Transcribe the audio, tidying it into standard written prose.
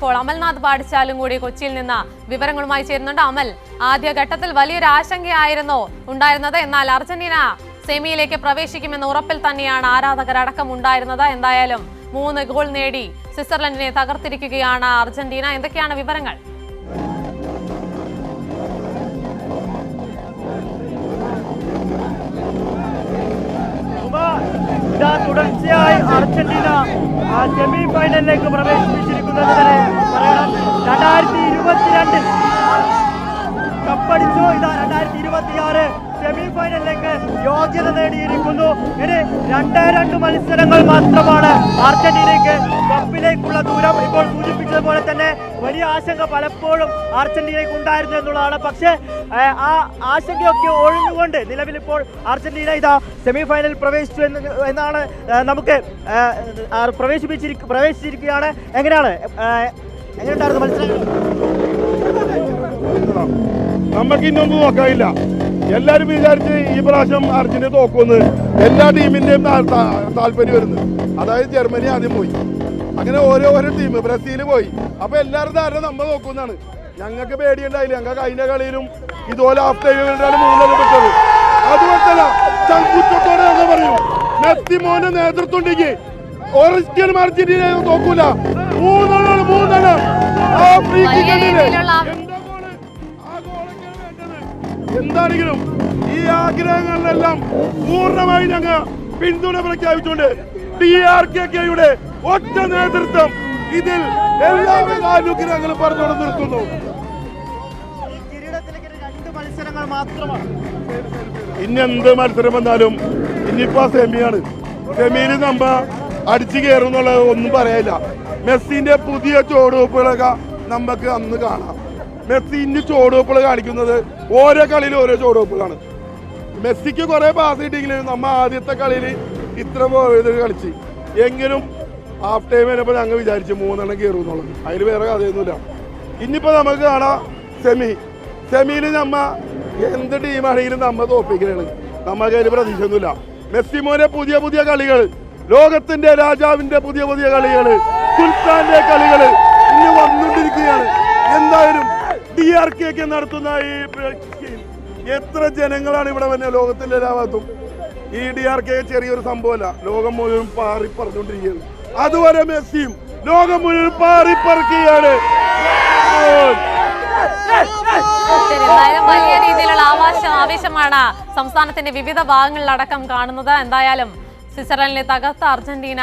ഇപ്പോൾ അമൽനാഥ് പാടിച്ചാലും കൂടി കൊച്ചിയിൽ നിന്ന് വിവരങ്ങളുമായി ചേരുന്നുണ്ട്. അമൽ, ആദ്യഘട്ടത്തിൽ വലിയൊരു ആശങ്കയായിരുന്നു ഉണ്ടായിരുന്നത്. എന്നാൽ അർജന്റീന സെമിയിലേക്ക് പ്രവേശിക്കുമെന്ന ഉറപ്പിൽ തന്നെയാണ് ആരാധകരടക്കം ഉണ്ടായിരുന്നത്. എന്തായാലും 3 ഗോൾ നേടി സ്വിറ്റ്സർലൻഡിനെ തകർത്തിരിക്കുകയാണ് അർജന്റീന. എന്തൊക്കെയാണ് വിവരങ്ങൾ? തുടർച്ചയായി അർജന്റീന സെമി ഫൈനലിലേക്ക് പ്രവേശിപ്പിച്ചിരിക്കുന്നത് തന്നെ പറയണം. 2022 കപ്പടിച്ചു. ഇതാ 2026 സെമി ഫൈനലിലേക്ക് യോഗ്യത നേടിയിരിക്കുന്നു. ഇനി 2 മത്സരങ്ങൾ മാത്രമാണ് അർജന്റീനയ്ക്ക് കപ്പിലേക്കുള്ള ദൂരം. ഇപ്പോൾ സൂചിപ്പിച്ചതുപോലെ തന്നെ വലിയ ആശങ്ക പലപ്പോഴും അർജന്റീനയ്ക്ക് ഉണ്ടായിരുന്നു എന്നുള്ളതാണ്. പക്ഷേ ആ ആശങ്കയൊക്കെ ഒഴിഞ്ഞുകൊണ്ട് നിലവിൽ ഇപ്പോൾ അർജന്റീന ഇതാ സെമി ഫൈനൽ പ്രവേശിച്ചു എന്നാണ് നമുക്ക് പ്രവേശിച്ചിരിക്കുകയാണ്. എങ്ങനെയുണ്ടായിരുന്നു മത്സരം? നമുക്ക് ഇന്നൊന്നും നോക്കാനില്ല. എല്ലാവരും വിചാരിച്ച് ഈ പ്രാവശ്യം അർജന്റീന തോക്കുമെന്ന്. എല്ലാ ടീമിന്റെയും താല്പര്യം വരുന്നത്. അതായത് ജർമ്മനി ആദ്യം പോയി, അങ്ങനെ ഓരോ ടീം ബ്രസീൽ പോയി. അപ്പൊ എല്ലാവരും ധാരണ നമ്മൾ നോക്കുന്നതാണ്. ഞങ്ങൾക്ക് പേടിയുണ്ടായില്ല. ഞങ്ങൾക്ക് അതിന്റെ കളിയിലും ഇതുപോലെ ഹാഫ് ടൈമിലാണ് 3 പെട്ടത്. അതുപോലെ തന്നെ ചങ്കുറ്റത്തോടെ ഞങ്ങൾ പറയും, മെസ്സി മോന്റെ നേതൃത്വം ഉണ്ടെങ്കിൽ ഒറിജിനൽ അർജന്റീന നോക്കൂല. 3 എന്താണെങ്കിലും ഈ ആഗ്രഹങ്ങളിലെല്ലാം പൂർണ്ണമായി ഞങ്ങൾ പിന്തുണ പ്രഖ്യാപിച്ചുകൊണ്ട് DRKയുടെ ഒറ്റ നേതൃത്വം ഇതിൽ എല്ലാവിധ അനുഗ്രഹങ്ങളും പറഞ്ഞുകൊണ്ട് നിർത്തുന്നു. മത്സരങ്ങൾ മാത്രമാണ്. ഇനി എന്ത് മത്സരം വന്നാലും ഇനിയിപ്പോ സെമിയാണ്. സെമിയിൽ നമ്മ അടിച്ചു കയറും എന്നുള്ളത് ഒന്നും പറയാനില്ല. മെസ്സിന്റെ പുതിയ ചുവടുവെപ്പുകളൊക്കെ നമുക്ക് അന്ന് കാണാം. മെസ്സി ഇനി ചുവടുവെപ്പുകൾ കാണിക്കുന്നത് ഓരോ കളിയിലും ഓരോ ചുവടുവെപ്പുകളാണ്. മെസ്സിക്ക് കുറെ പാസ് കിട്ടിയെങ്കിലും നമ്മ ആദ്യത്തെ കളിയിൽ ഇത്ര കളിച്ച് എങ്കിലും ഹാഫ് ടൈം വരുമ്പോൾ ഞങ്ങൾ വിചാരിച്ചു 3 കയറും എന്നുള്ളത്. അതിൽ വേറെ കഥയൊന്നുമില്ല. ഇനിയിപ്പോൾ നമുക്ക് കാണാം സെമിയിൽ നമ്മ എന്ത് ടീമാണെങ്കിലും നമ്മ തോപ്പിക്കുകയാണ്. നമുക്ക് അതിന് പ്രതീക്ഷയൊന്നുമില്ല. മെസ്സിമോനെ പുതിയ കളികൾ, ലോകത്തിന്റെ രാജാവിന്റെ പുതിയ കളികൾ, സുൽത്താന്റെ കളികൾ ഇനി വന്നുകൊണ്ടിരിക്കുകയാണ്. എന്തായാലും DRK നടത്തുന്ന ഈ എത്ര ജനങ്ങളാണ് ഇവിടെ വരുന്നത് ലോകത്തിന്റെ എല്ലാ ഭാഗത്തും. ഈ DRK ചെറിയൊരു സംഭവമല്ല, ലോകം മുഴുവൻ പാറിപ്പറഞ്ഞുകൊണ്ടിരിക്കുകയാണ്. അതുവരെ മെസ്സിയും ലോകം മുഴുവൻ പാറിപ്പറക്കുകയാണ്. വലിയ രീതിയിലുള്ള ആവേശമാണ് സംസ്ഥാനത്തിന്റെ വിവിധ ഭാഗങ്ങളിലടക്കം കാണുന്നത്. എന്തായാലും സ്വിറ്റ്സർലൻഡിനെ തകർത്ത അർജന്റീന